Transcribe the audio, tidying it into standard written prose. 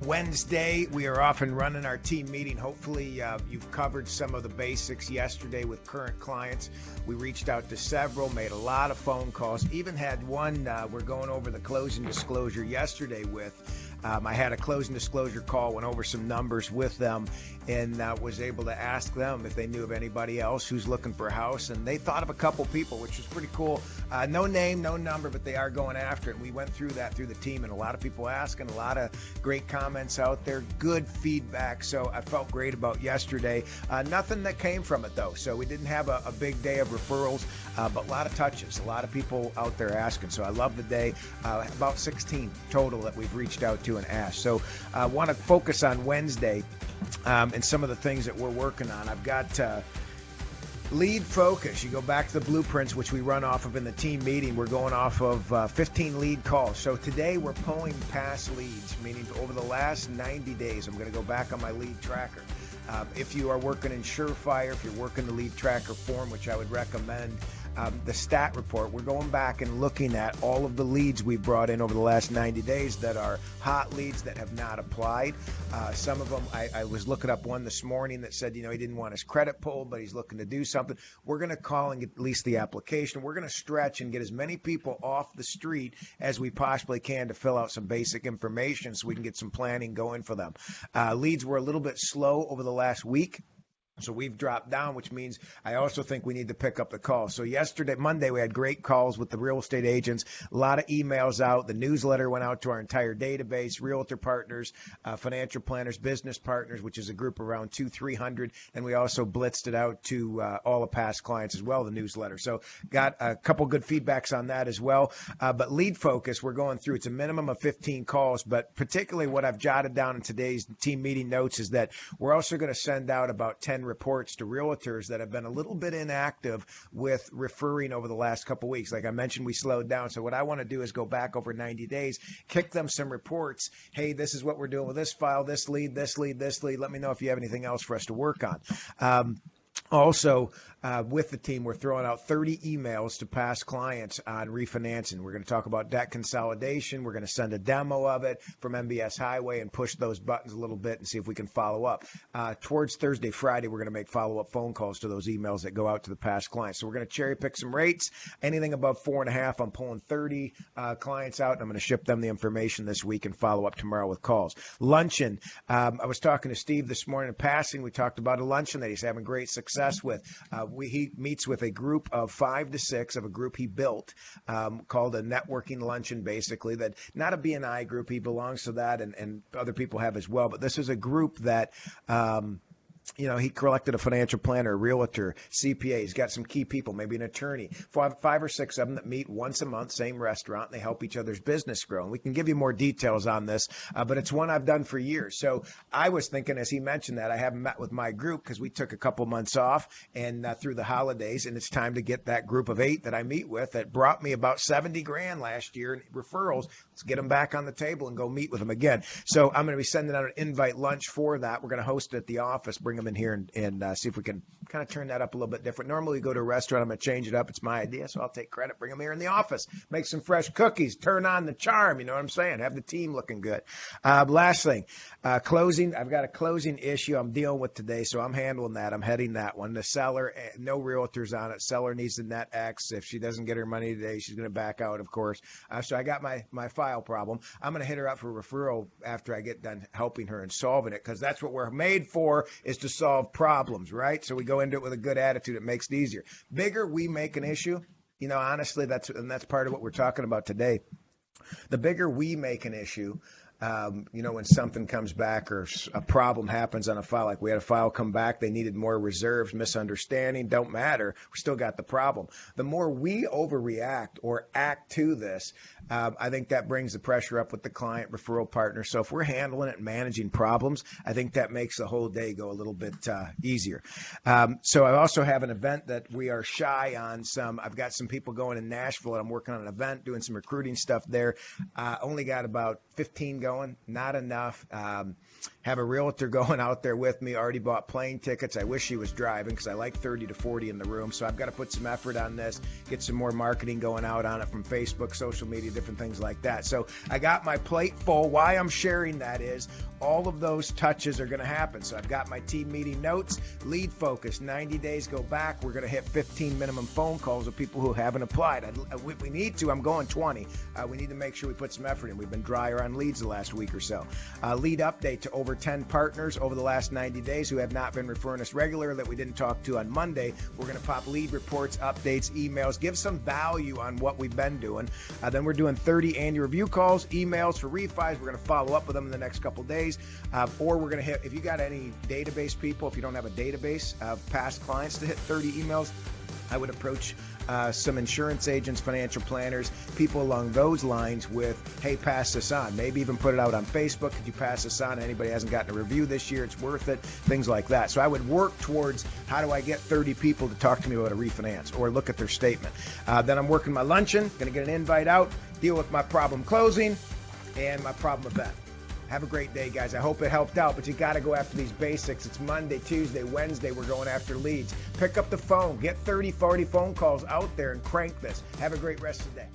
Wednesday, we are off and running our team meeting. Hopefully, you've covered some of the basics yesterday with current clients. We reached out to several, made a lot of phone calls, even had one we're going over the closing disclosure yesterday with. I had a closing disclosure call, went over some numbers with them, and was able to ask them if they knew of anybody else who's looking for a house. And they thought of a couple people, which was pretty cool. No name, no number, but they are going after it. And we went through that through the team, and a lot of people asking, a lot of great comments out there, good feedback. So I felt great about yesterday. Nothing that came from it, though. So we didn't have a big day of referrals, but a lot of touches, a lot of people out there asking. So I love the day. About 16 total that we've reached out to and asked. So I want to focus on Wednesday and some of the things that we're working on. I've got lead focus. You go back to the blueprints, which we run off of in the team meeting. We're going off of 15 lead calls. So today we're pulling past leads, meaning over the last 90 days, I'm going to go back on my lead tracker. If you are working in Surefire, if you're working the lead tracker form, which I would recommend, the stat report, we're going back and looking at all of the leads we brought in over the last 90 days that are hot leads that have not applied. Some of them, I was looking up one this morning that said, he didn't want his credit pulled, but he's looking to do something. We're going to call and get at least the application. We're going to stretch and get as many people off the street as we possibly can to fill out some basic information so we can get some planning going for them. Leads were a little bit slow over the last week. So we've dropped down, which means I also think we need to pick up the calls. So Monday, we had great calls with the real estate agents, a lot of emails out. The newsletter went out to our entire database, realtor partners, financial planners, business partners, which is a group around 200-300. And we also blitzed it out to all the past clients as well, the newsletter. So got a couple good feedbacks on that as well. But lead focus, we're going through. It's a minimum of 15 calls. But particularly what I've jotted down in today's team meeting notes is that we're also going to send out about 10 reports to realtors that have been a little bit inactive with referring over the last couple of weeks. Like I mentioned, we slowed down. So what I want to do is go back over 90 days, kick them some reports. Hey, this is what we're doing with this file, this lead, this lead, this lead. Let me know if you have anything else for us to work on. Also, with the team, we're throwing out 30 emails to past clients on refinancing. We're going to talk about debt consolidation. We're going to send a demo of it from MBS Highway and push those buttons a little bit and see if we can follow up. Towards Thursday, Friday, we're going to make follow-up phone calls to those emails that go out to the past clients. So we're going to cherry pick some rates. Anything above 4.5, I'm pulling 30 clients out, and I'm going to ship them the information this week and follow up tomorrow with calls. Luncheon. I was talking to Steve this morning in passing. We talked about a luncheon that he's having great success with. He meets with a group of 5 to 6 of a group he built called a networking luncheon, basically, that not a BNI group. He belongs to that, and other people have as well. But this is a group that he collected a financial planner, a realtor, CPA. He's got some key people, maybe an attorney, 5 or 6 of them that meet once a month, same restaurant, and they help each other's business grow. And we can give you more details on this, but it's one I've done for years. So I was thinking, as he mentioned that, I haven't met with my group because we took a couple months off and through the holidays, and it's time to get that group of 8 that I meet with that brought me about $70,000 last year in referrals. Let's get them back on the table and go meet with them again. So I'm going to be sending out an invite lunch for that. We're going to host it at the office, bring them in here and see if we can kind of turn that up a little bit different. Normally we go to a restaurant, I'm going to change it up. It's my idea, so I'll take credit. Bring them here in the office, make some fresh cookies, turn on the charm, you know what I'm saying? Have the team looking good. Last thing, closing. I've got a closing issue I'm dealing with today, so I'm handling that. I'm heading that one. The seller, no realtors on it. Seller needs the net X. If she doesn't get her money today, she's going to back out, of course. So I got my file problem. I'm going to hit her up for referral after I get done helping her and solving it, because that's what we're made for, is to solve problems, right? So we go into it with a good attitude. It makes it easier. Bigger we make an issue, honestly, that's part of what we're talking about today. The bigger we make an issue, when something comes back or a problem happens on a file, like we had a file come back, they needed more reserves, misunderstanding, don't matter. We still got the problem. The more we overreact or act to this, I think that brings the pressure up with the client referral partner. So if we're handling it and managing problems, I think that makes the whole day go a little bit easier. So I also have an event that we are shy on some. I've got some people going in Nashville, and I'm working on an event, doing some recruiting stuff there. Only got about 15 going, not enough. Have a realtor going out there with me, already bought plane tickets. I wish she was driving because I like 30 to 40 in the room. So I've got to put some effort on this, get some more marketing going out on it from Facebook, social media, different things like that. So I got my plate full. Why I'm sharing that is all of those touches are going to happen. So I've got my team meeting notes, lead focus, 90 days go back. We're going to hit 15 minimum phone calls with people who haven't applied. We need to. I'm going 20. We need to make sure we put some effort in. We've been drier on leads the last week or so. Lead update to over 10 partners over the last 90 days who have not been referring us regular that we didn't talk to on Monday. We're going to pop lead reports, updates, emails, give some value on what we've been doing. Then we're doing 30 annual review calls, emails for refis. We're going to follow up with them in the next couple days. Or we're going to hit, if you got any database people, if you don't have a database of past clients to hit 30 emails, I would approach some insurance agents, financial planners, people along those lines with, hey, pass this on. Maybe even put it out on Facebook. Could you pass this on? Anybody hasn't gotten a review this year, it's worth it, things like that. So I would work towards how do I get 30 people to talk to me about a refinance or look at their statement. Then I'm working my luncheon, going to get an invite out, deal with my problem closing and my problem event. Have a great day, guys. I hope it helped out, but you got to go after these basics. It's Monday, Tuesday, Wednesday. We're going after leads. Pick up the phone. Get 30, 40 phone calls out there and crank this. Have a great rest of the day.